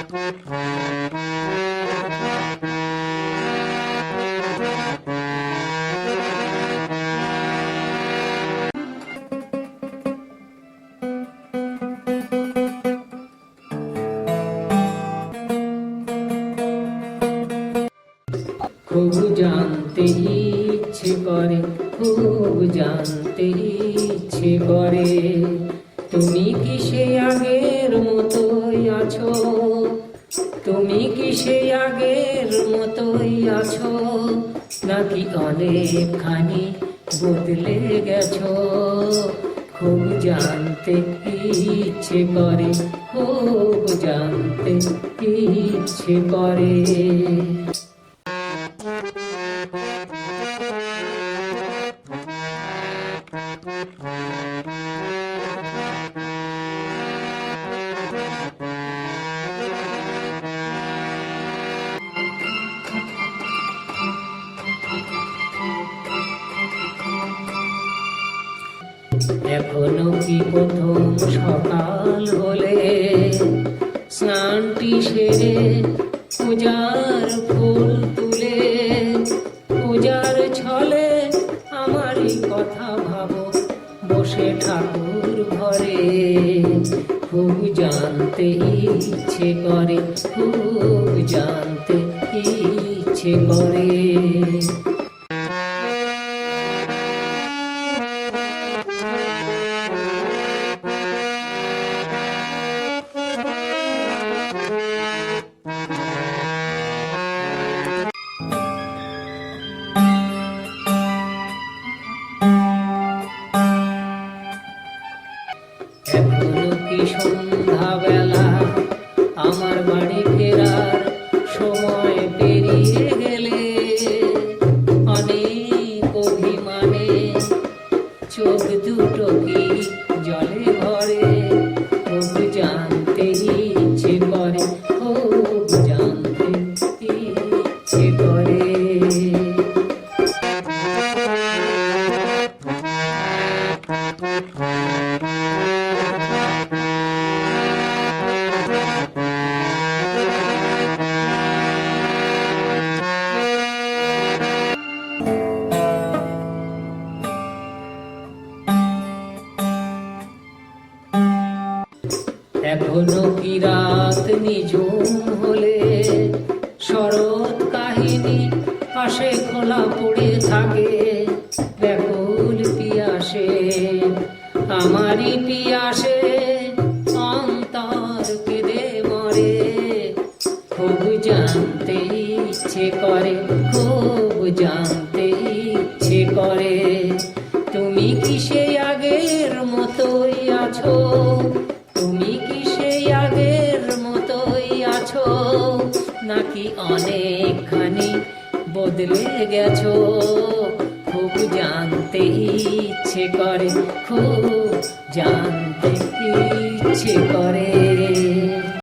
খুব জানতে ইচ্ছে করে, খুব জানতে ইচ্ছে করে, তুমি কি সে আগের মতোই আছো? তুমি কি সে আগের মতোই আছো, নাকি অনেকখানি বদলে গেছো? খুব জানতে ইচ্ছে করে, খুব জানতে ইচ্ছে করে। এখনো কি প্রথম সকাল হলে স্নানটি সেরে পূজার ফুল তুলে, পূজার ছলে আমারই কথা ভাবো বসে ঠাকুর ঘরে? খুব জানতে ইচ্ছে করে, খুব জানতে ইচ্ছে করে। এখনো কি সন্ধ্যাবেলা আমার বাড়ি ফেরার সময় পেরিয়ে গেলে, অনেক অভিমানে চোখ দুটো কি জলে ভরে? খুব জানতে ইচ্ছে করে, খুব জানতে ইচ্ছে করে। এখনো কি রাত নিঝুম হলে শরৎ কাহিনী পাশে খোলা পড়ে থাকে? ব্যাকুল পিয়াসে আমারই পিয়াসে অন্তর কেঁদে মরে। খুব জানতে ইচ্ছে করে, খুব জানতে ইচ্ছে করে, তুমি কি সেই আগের মতোই আছো? তুমি কি সেই আগের মতোই আছো, নাকি অনেকখানি বদলে গেছো? খুব জানতে ইচ্ছে করে, খুব জানতে ইচ্ছে করে।